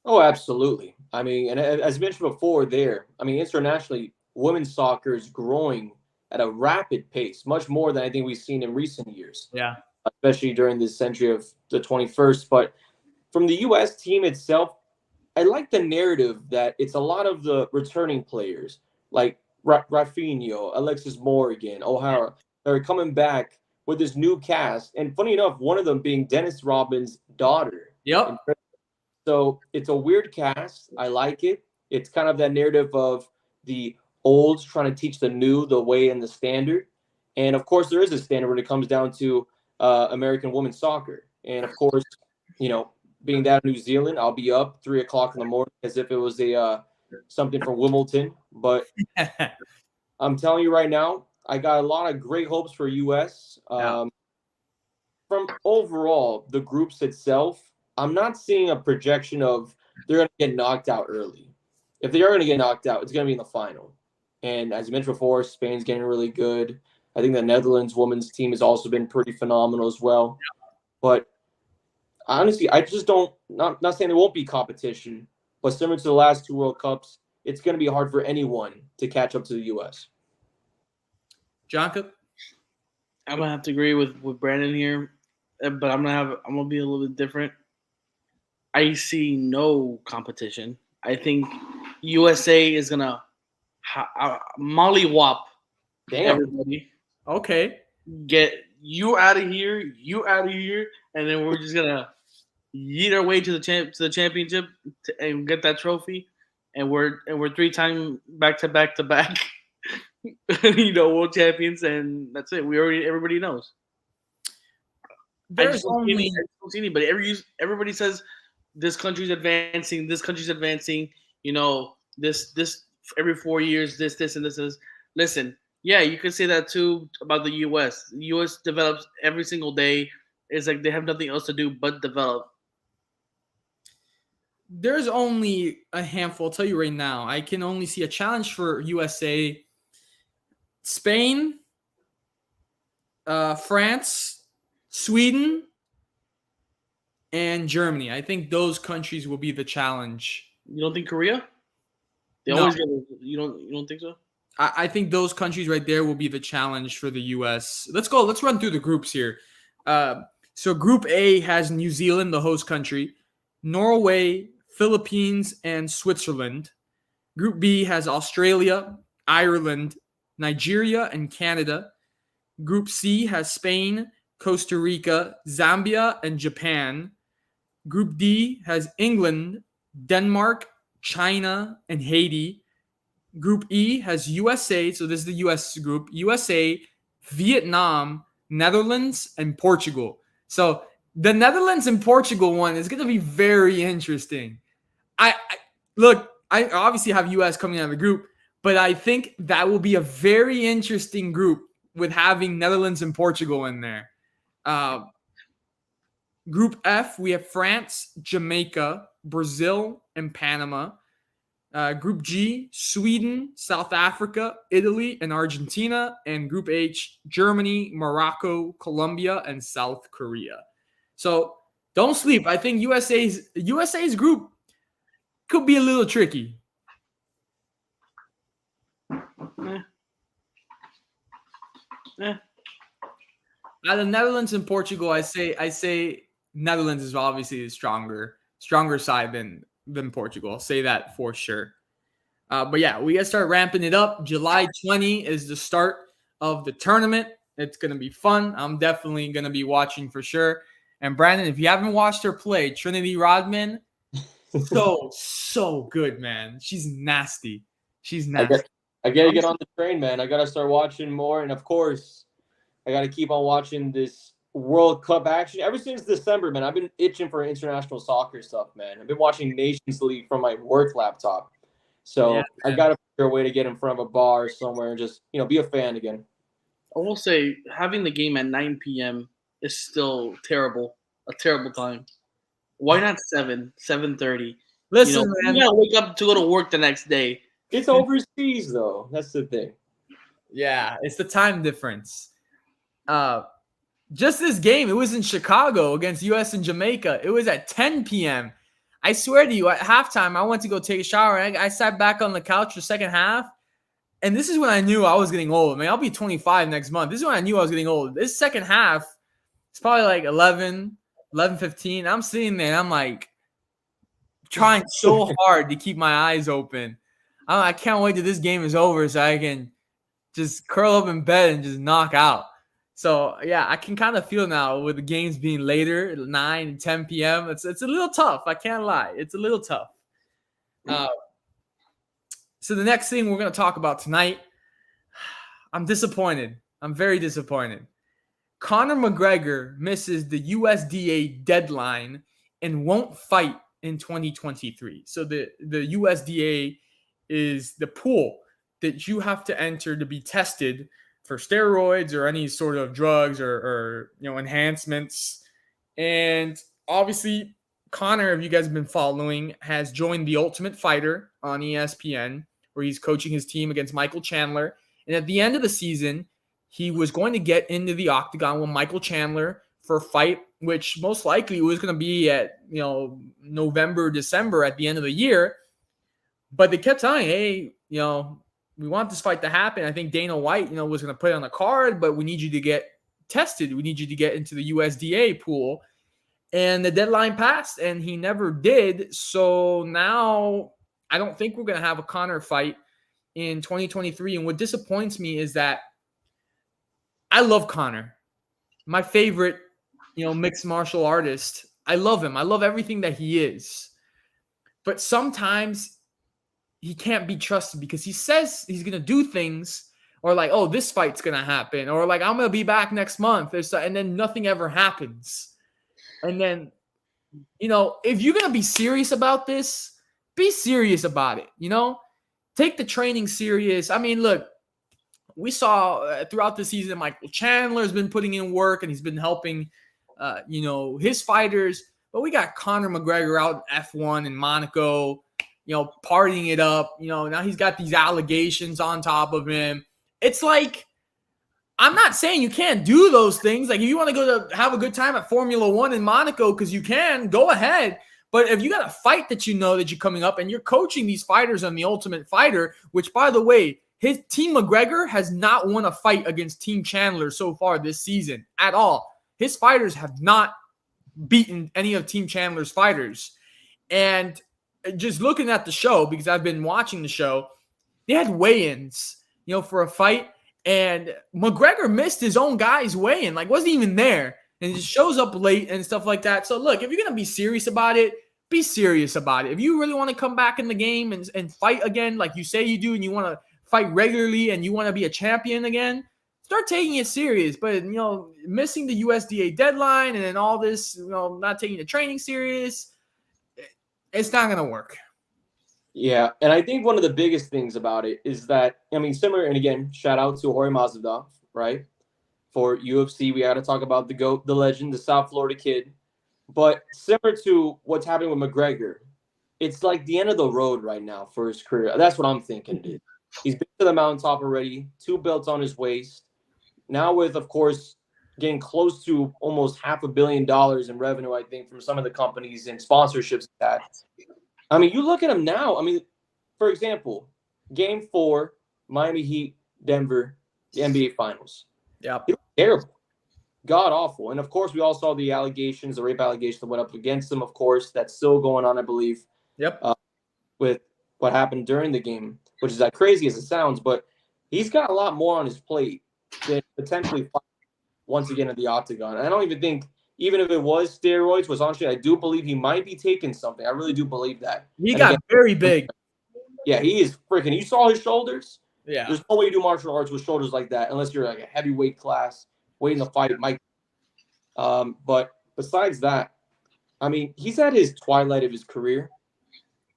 Oh, absolutely. I mean, and as mentioned before internationally, women's soccer is growing at a rapid pace, much more than I think we've seen in recent years. Yeah. Especially during this century of the 21st. But from the U.S. team itself, I like the narrative that it's a lot of the returning players, like Rafinha, Alexis Morgan, O'Hara, they're coming back with this new cast. And funny enough, one of them being Dennis Rodman's daughter. Yep. So it's a weird cast. I like it. It's kind of that narrative of the olds trying to teach the new the way and the standard. And of course, there is a standard when it comes down to American women's soccer. And of course, being that New Zealand, I'll be up 3 o'clock in the morning as if it was a something from Wimbledon. But I'm telling you right now, I got a lot of great hopes for US. Yeah. From overall the groups itself, I'm not seeing a projection of they're going to get knocked out early. If they are going to get knocked out, it's going to be in the final. And as you mentioned before, Spain's getting really good. I think the Netherlands women's team has also been pretty phenomenal as well. But honestly, I just don't not saying there won't be competition, but similar to the last two World Cups, it's going to be hard for anyone to catch up to the US. Jacob? I'm gonna have to agree with Brandon here, but I'm gonna be a little bit different. I see no competition. I think USA is gonna mollywop Damn. everybody. Okay. Get you out of here, and then we're just gonna yeet our way to the championship and get that trophy. And we're 3-time back to back, world champions, and that's it. Everybody knows. There's only I just don't see anybody. Everybody says this country's advancing. This country's advancing. This every 4 years. This and this is. Listen, yeah, you can say that too about the U.S. The U.S. develops every single day. It's like they have nothing else to do but develop. There's only a handful. I'll tell you right now. I can only see a challenge for USA, Spain, France, Sweden, and Germany. I think those countries will be the challenge. You don't think Korea? No. You don't think so? I think those countries right there will be the challenge for the U.S. Let's go. Let's run through the groups here. So Group A has New Zealand, the host country, Norway, Philippines, and Switzerland. Group B has Australia, Ireland, Nigeria, and Canada. Group C has Spain, Costa Rica, Zambia, and Japan. Group D has England, Denmark, China, and Haiti. Group E has USA, so this is the US group, USA, Vietnam, Netherlands, and Portugal. So the Netherlands and Portugal one is going to be very interesting. I obviously have US coming out of the group, but I think that will be a very interesting group with having Netherlands and Portugal in there. Group F, we have France, Jamaica, Brazil, and Panama. Group G, Sweden, South Africa, Italy, and Argentina. And Group H, Germany, Morocco, Colombia, and South Korea. So don't sleep. I think USA's group could be a little tricky. Out of Netherlands and Portugal, I say Netherlands is obviously a stronger side than Portugal. I'll say that for sure. But yeah, we gotta start ramping it up. July 20 is the start of the tournament. It's gonna be fun. I'm definitely gonna be watching for sure. And Brandon, if you haven't watched her play, Trinity Rodman, so good, man. She's nasty. I gotta get on the train, man. I gotta start watching more, and of course, I gotta keep on watching this World Cup action. Ever since December, man, I've been itching for international soccer stuff, man. I've been watching Nations League from my work laptop, so I gotta figure a way to get in front of a bar somewhere and just be a fan again. I will say having the game at 9 p.m. is still terrible. A terrible time. Why not 7:30? Listen, man. You gotta wake up to go to work the next day. It's overseas, though. That's the thing. Yeah, it's the time difference. Just this game, it was in Chicago against U.S. and Jamaica. It was at 10 p.m. I swear to you, at halftime, I went to go take a shower. And I sat back on the couch for the second half. And this is when I knew I was getting old. I mean, I'll be 25 next month. This is when I knew I was getting old. This second half, it's probably like 11:15. I'm sitting there, and I'm like trying so hard to keep my eyes open. I can't wait till this game is over so I can just curl up in bed and just knock out. So, yeah, I can kind of feel now with the games being later, 9 and 10 p.m. It's a little tough. I can't lie. It's a little tough. So the next thing we're going to talk about tonight, I'm disappointed. I'm very disappointed. Conor McGregor misses the USDA deadline and won't fight in 2023. So the USDA is the pool that you have to enter to be tested for steroids or any sort of drugs or enhancements. And obviously, Connor, if you guys have been following, has joined The Ultimate Fighter on ESPN, where he's coaching his team against Michael Chandler. And at the end of the season, he was going to get into the octagon with Michael Chandler for a fight, which most likely was going to be at November, December at the end of the year. But they kept telling, hey, we want this fight to happen. I think Dana White, was going to put it on the card, but we need you to get tested. We need you to get into the USDA pool. And the deadline passed, and he never did. So now I don't think we're going to have a Conor fight in 2023. And what disappoints me is that I love Conor, my favorite, mixed martial artist. I love him. I love everything that he is. But sometimes he can't be trusted because he says he's going to do things or like, oh, this fight's going to happen, or like, I'm going to be back next month. And then nothing ever happens. And then, if you're going to be serious about this, be serious about it, Take the training serious. I mean, look, we saw throughout the season, Michael Chandler has been putting in work and he's been helping, his fighters. But we got Conor McGregor out in F1 in Monaco, partying it up. Now he's got these allegations on top of him. It's like, I'm not saying you can't do those things. Like, if you want to go to have a good time at Formula One in Monaco, because you can, go ahead. But if you got a fight that that you're coming up and you're coaching these fighters on The Ultimate Fighter, which, by the way, his Team McGregor has not won a fight against Team Chandler so far this season at all. His fighters have not beaten any of Team Chandler's fighters. And just looking at the show, because I've been watching the show, they had weigh-ins, for a fight. And McGregor missed his own guy's weigh-in, like wasn't even there. And he just shows up late and stuff like that. So look, if you're going to be serious about it, be serious about it. If you really want to come back in the game and fight again, like you say you do, and you want to fight regularly and you want to be a champion again, start taking it serious. But, missing the USDA deadline and then all this, not taking the training serious, it's not going to work. Yeah, and I think one of the biggest things about it is that, similar, and again, shout out to Jorge Masvidal, right? For UFC, we got to talk about the GOAT, the legend, the South Florida kid. But similar to what's happening with McGregor, it's like the end of the road right now for his career. That's what I'm thinking it is. He's been to the mountaintop already, 2 belts on his waist. Now with, of course, getting close to almost $500 million in revenue, I think, from some of the companies and sponsorships that. You look at him now. For example, Game 4, Miami Heat, Denver, the NBA Finals. Yeah, terrible, god awful. And of course, we all saw the allegations, the rape allegations that went up against him. Of course, that's still going on, I believe. Yep. With what happened during the game, which is as crazy as it sounds, but he's got a lot more on his plate than potentially fight once again at the octagon. And I don't even think. Even if it was steroids, which honestly I do believe he might be taking something. I really do believe that. He got very big. Yeah, he is freaking. You saw his shoulders? Yeah. There's no way you do martial arts with shoulders like that unless you're like a heavyweight class waiting to fight Mike. But besides that, he's at his twilight of his career.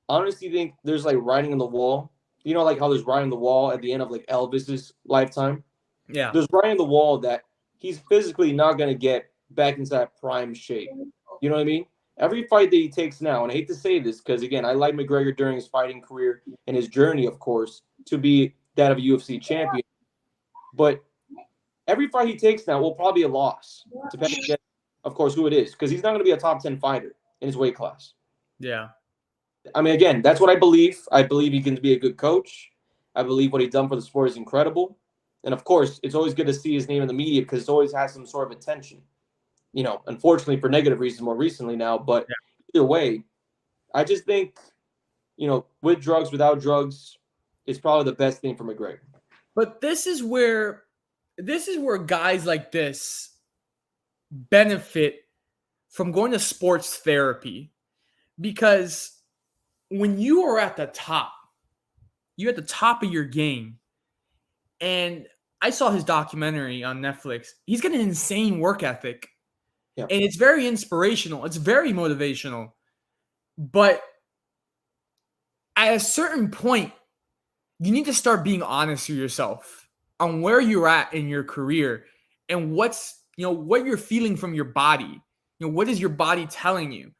I honestly think there's like writing on the wall. Like how there's writing on the wall at the end of like Elvis's lifetime? Yeah. There's writing on the wall that he's physically not going to get back into that prime shape. You know what I mean? Every fight that he takes now, and I hate to say this because, again, I like McGregor during his fighting career and his journey, of course, to be that of a UFC champion. But every fight he takes now will probably be a loss, depending on, of course, who it is, because he's not going to be a top 10 fighter in his weight class. Yeah. Again, that's what I believe. I believe he can be a good coach. I believe what he's done for the sport is incredible. And, of course, it's always good to see his name in the media because it always has some sort of attention. Unfortunately for negative reasons more recently now, but either way, I just think, with drugs, without drugs, it's probably the best thing for McGregor. But this is where guys like this benefit from going to sports therapy, because when you are at the top, you're at the top of your game. And I saw his documentary on Netflix. He's got an insane work ethic. Yeah. And it's very inspirational. It's very motivational. But at a certain point, you need to start being honest with yourself on where you're at in your career and what you're feeling from your body. What is your body telling you?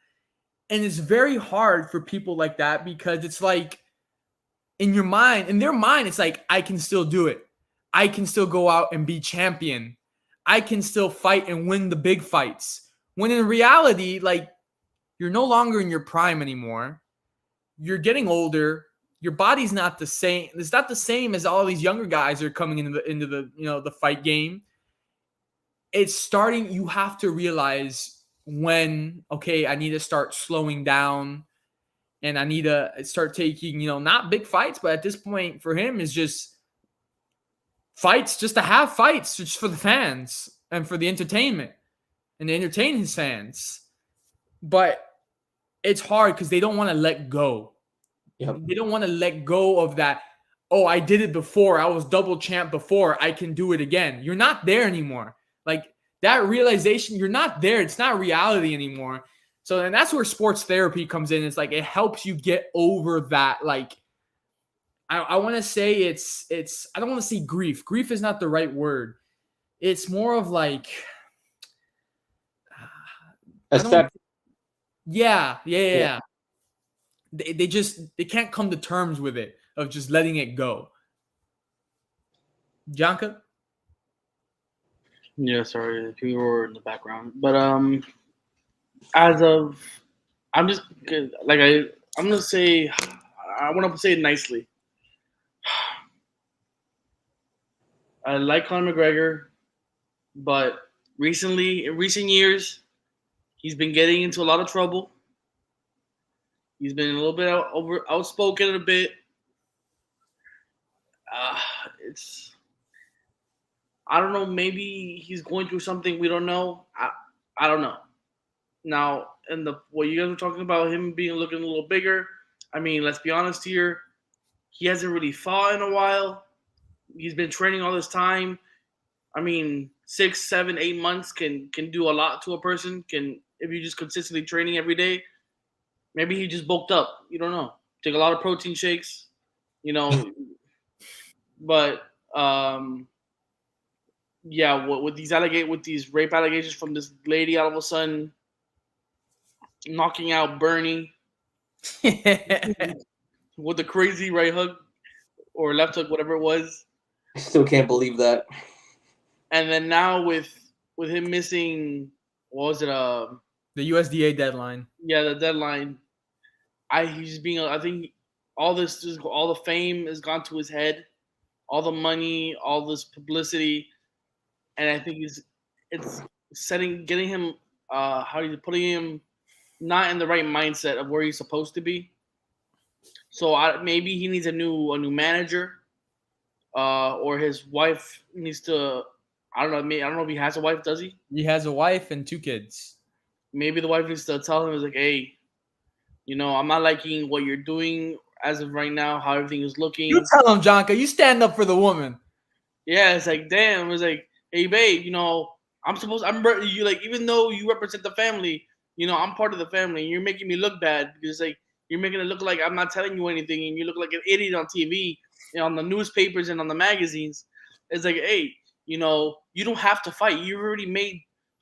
And it's very hard for people like that because it's like in their mind, it's like, I can still do it. I can still go out and be champion. I can still fight and win the big fights. When in reality, like, you're no longer in your prime anymore. You're getting older. Your body's not the same. It's not the same as all these younger guys are coming into the fight game. It's starting. You have to realize when, okay, I need to start slowing down, and I need to start taking, not big fights, but at this point for him is just fights, just to have fights, just for the fans and for the entertainment and to entertain his fans. But it's hard because they don't want to let go. Yep. They don't want to let go of that. Oh, I did it before. I was double champ before. I can do it again. You're not there anymore. Like that realization, you're not there. It's not reality anymore. So then that's where sports therapy comes in. It's like it helps you get over that. Like I want to say it's I don't want to say grief. Grief is not the right word. It's more of like Accept. Yeah. They can't come to terms with it of just letting it go. Janka? Yeah, sorry, people were in the background. But as of, I'm just like I'm gonna say, I want to say it nicely. I like Conor McGregor, but in recent years, he's been getting into a lot of trouble. He's been a little bit outspoken a bit. It's I don't know. Maybe he's going through something we don't know. I don't know. Now, and what you guys were talking about him looking a little bigger. I mean, let's be honest here. He hasn't really fought in a while. He's been training all this time. I mean, 6, 7, 8 months can do a lot to a person. If you just consistently training every day. Maybe he just bulked up. You don't know. Take a lot of protein shakes. But yeah, with these rape allegations from this lady, all of a sudden knocking out Bernie with a crazy right hook or left hook, whatever it was. I still can't believe that. And then now with him missing, what was it? The USDA deadline. Yeah, the deadline. He's being. I think all the fame has gone to his head, all the money, all this publicity, and I think it's getting him putting him not in the right mindset of where he's supposed to be. So maybe he needs a new manager, or his wife needs to. I don't know. I don't know if he has a wife. Does he? He has a wife and 2 kids. Maybe the wife needs to tell him, like, hey, I'm not liking what you're doing as of right now, how everything is looking. You tell him, Jonka. You stand up for the woman. Yeah, it's like, damn. It's like, hey, babe, you like, even though you represent the family, I'm part of the family, and you're making me look bad because, like, you're making it look like I'm not telling you anything, and you look like an idiot on TV, on the newspapers and on the magazines. It's like, hey, you don't have to fight. You already made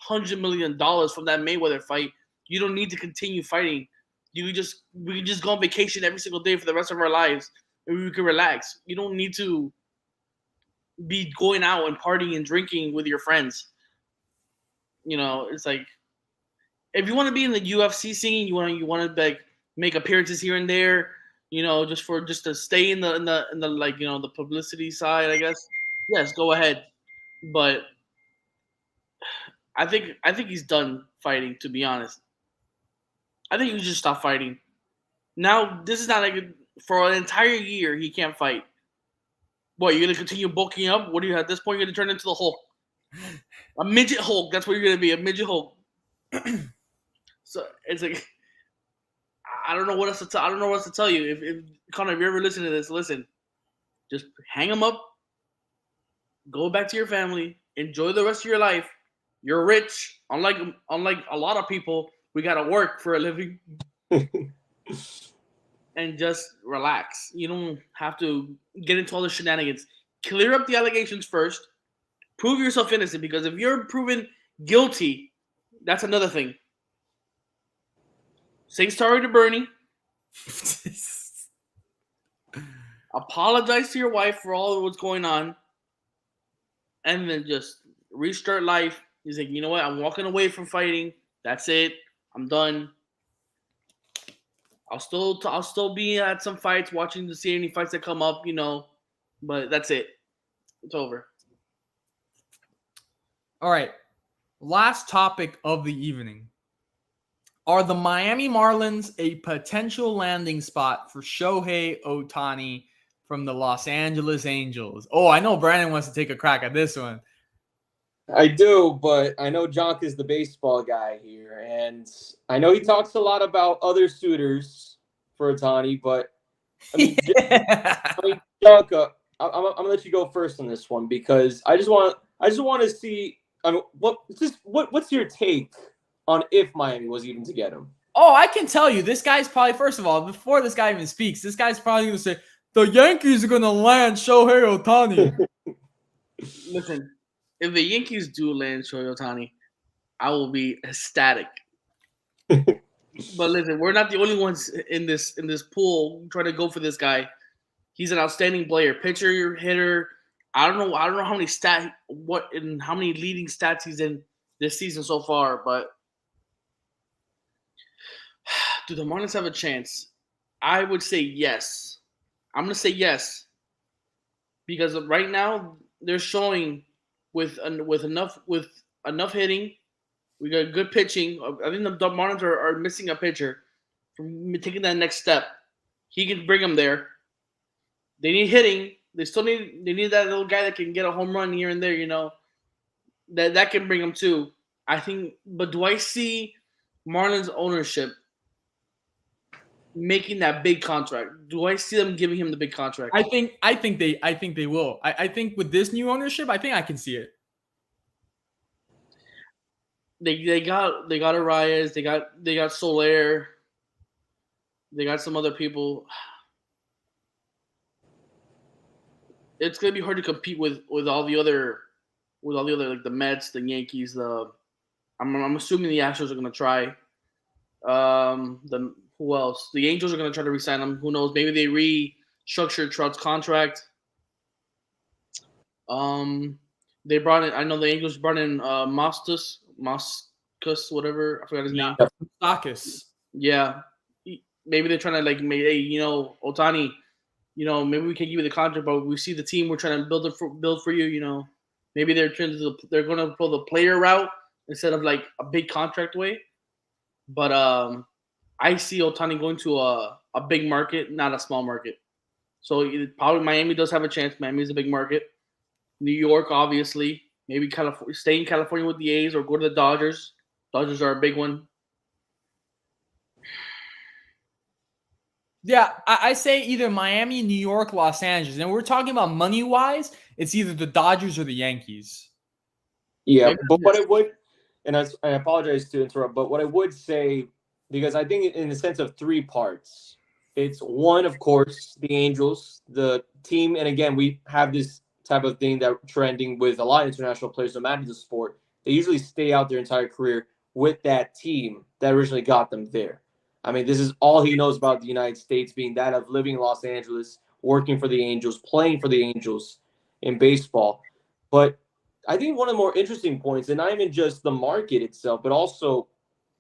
$100 million from that Mayweather fight. You don't need to continue fighting. We can just go on vacation every single day for the rest of our lives, and we can relax. You don't need to be going out and partying and drinking with your friends. It's like, if you want to be in the UFC scene, you want to like make appearances here and there, just to stay in the like, the publicity side, I guess. Yes, go ahead. But I think he's done fighting, to be honest. I think he should stop fighting. Now, this is not like for an entire year he can't fight. What, you're gonna continue bulking up? What do you at this point? You're gonna turn into the Hulk, a midget Hulk. That's what you're gonna be, a midget Hulk. So it's like, I don't know what else to tell. I don't know what else to tell you. If Connor, if you ever listen to this, listen, just hang him up. Go back to your family. Enjoy the rest of your life. You're rich. Unlike a lot of people, we gotta work for a living. And just relax. You don't have to get into all the shenanigans. Clear up the allegations first. Prove yourself innocent, because if you're proven guilty, that's another thing. Say sorry to Bernie. Apologize to your wife for all of what's going on. And then just restart life. He's like, you know what? I'm walking away from fighting. That's it. I'm done. I'll still be at some fights, watching to see any fights that come up, but that's it. It's over. All right. Last topic of the evening. Are the Miami Marlins a potential landing spot for Shohei Ohtani from the Los Angeles Angels? Oh, I know Brandon wants to take a crack at this one. I do, but I know Jonk is the baseball guy here, and I know he talks a lot about other suitors for Ohtani, but I mean, Jonk, I'm gonna let you go first on this one, because I just want to see. I mean, what's your take on if Miami was even to get him? Oh, I can tell you, this guy's probably, first of all, before this guy even speaks, this guy's probably going to say, the Yankees are going to land Shohei Ohtani. Listen, if the Yankees do land Shohei Ohtani, I will be ecstatic. But listen, we're not the only ones in this pool trying to go for this guy. He's an outstanding player, pitcher, hitter. I don't know how many how many leading stats he's in this season so far, but do the Marlins have a chance? I would say yes. I'm going to say yes, because right now they're showing with enough hitting. We got good pitching. I think the Marlins are missing a pitcher from taking that next step. He can bring them there. They need hitting. They need that little guy that can get a home run here and there. That can bring them too. I think. But do I see Marlins ownership making that big contract? Do I see them giving him the big contract? I think they will. I think with this new ownership, I think I can see it. They got Arias, they got Soler, they got some other people. It's gonna be hard to compete with all the other like the Mets, the Yankees. I'm assuming the Astros are gonna try. Who else? The Angels are gonna try to re-sign him. Who knows? Maybe they restructured Trout's contract. They brought in. I know the Angels brought in Moscus, whatever. I forgot his name. Moustakas. Yeah. Maybe they're trying to hey, Ohtani, maybe we can give you the contract, but we see the team we're trying to build for you. Maybe they're going to pull the player route instead of like a big contract way. But I see Ohtani going to a big market, not a small market. So probably Miami does have a chance. Miami is a big market. New York, obviously. Maybe stay in California with the A's or go to the Dodgers. Dodgers are a big one. Yeah, I say either Miami, New York, Los Angeles. And we're talking about money-wise, it's either the Dodgers or the Yankees. Yeah, but what I would, and I apologize to interrupt, but what I would say, because I think in the sense of three parts, it's one, of course, the Angels, the team, and again, we have this type of thing that trending with a lot of international players no matter the sport. They usually stay out their entire career with that team that originally got them there. I mean, this is all he knows about the United States, being that of living in Los Angeles, working for the Angels, playing for the Angels in baseball. But I think one of the more interesting points, and not even just the market itself, but also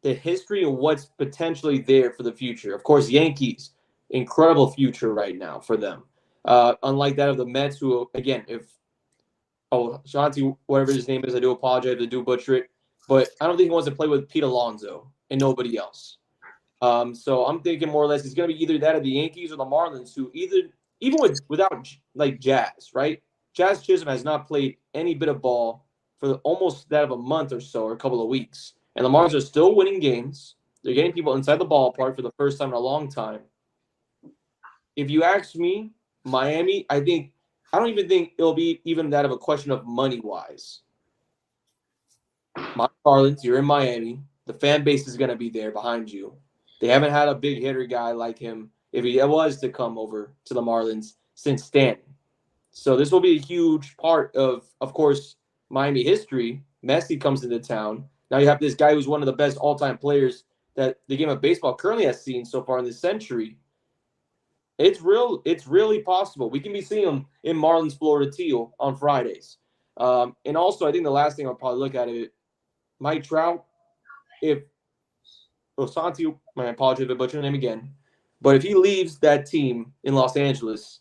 the history of what's potentially there for the future. Of course, Yankees, incredible future right now for them. Unlike that of the Mets, who, again, Shanti, whatever his name is, I do apologize if I do butcher it, but I don't think he wants to play with Pete Alonso and nobody else. So I'm thinking more or less it's going to be either that or the Yankees or the Marlins, who even without like Jazz, right? Jazz Chisholm has not played any bit of ball for almost that of a month or so, or a couple of weeks. And the Marlins are still winning games. They're getting people inside the ballpark for the first time in a long time. If you ask me, Miami, I don't even think it'll be even that of a question of money-wise. My Marlins, you're in Miami. The fan base is going to be there behind you. They haven't had a big hitter guy like him, if he was to come over to the Marlins, since Stanton. So this will be a huge part of course, Miami history. Messi comes into town. Now you have this guy who's one of the best all-time players that the game of baseball currently has seen so far in this century. It's real. It's really possible. We can be seeing him in Marlins Florida Teal on Fridays. And also, I think the last thing I'll probably look at it, Mike Trout, if Osanti, my apologies if I butcher the name again, but if he leaves that team in Los Angeles,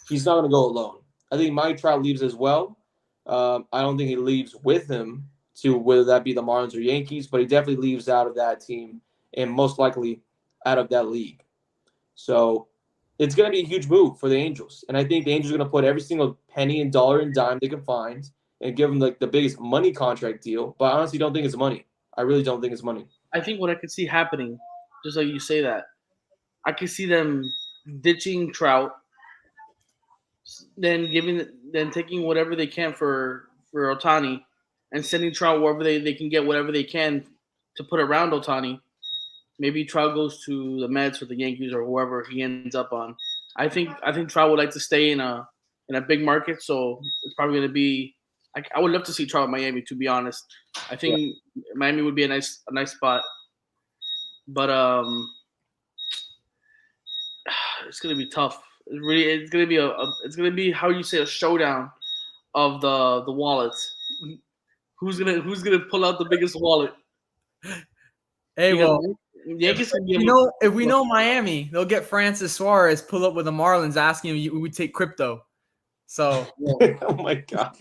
he's not going to go alone. I think Mike Trout leaves as well. I don't think he leaves with him to whether that be the Marlins or Yankees, but he definitely leaves out of that team and most likely out of that league. So it's going to be a huge move for the Angels. And I think the Angels are going to put every single penny and dollar and dime they can find and give them like the biggest money contract deal. But I honestly don't think it's money. I really don't think it's money. I think what I could see happening, just like you say that, I could see them ditching Trout, then taking whatever they can for Otani, and sending Trout wherever they can get whatever they can to put around Otani. Maybe Trout goes to the Mets or the Yankees or whoever he ends up on. I think Trout would like to stay in a big market, so it's probably going to be. I would love to see Trout in Miami. To be honest, I think Miami would be a nice spot. But it's gonna be tough. It's gonna be how you say a showdown of the wallets. Who's gonna pull out the biggest wallet? Hey, Because well, Yankees can give if we know Miami, they'll get Francis Suarez pull up with the Marlins asking if we take crypto. So, Oh my God.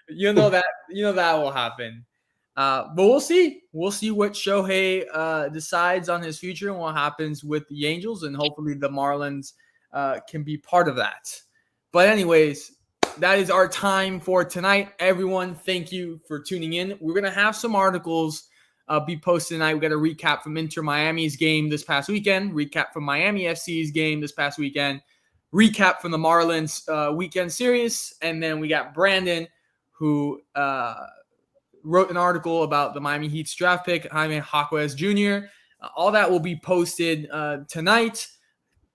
you know that will happen. But we'll see. We'll see what Shohei decides on his future and what happens with the Angels, and hopefully the Marlins can be part of that. But anyways, that is our time for tonight. Everyone, thank you for tuning in. We're going to have some articles be posted tonight. We got a recap from Inter Miami's game this past weekend, recap from Miami FC's game this past weekend, recap from the Marlins weekend series, and then we got Brandon, who wrote an article about the Miami Heat's draft pick, Jaime Jaquez Jr. All that will be posted tonight.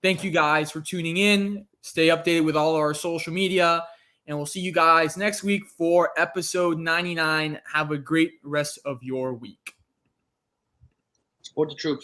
Thank you guys for tuning in. Stay updated with all our social media, and we'll see you guys next week for episode 99. Have a great rest of your week. support the troops.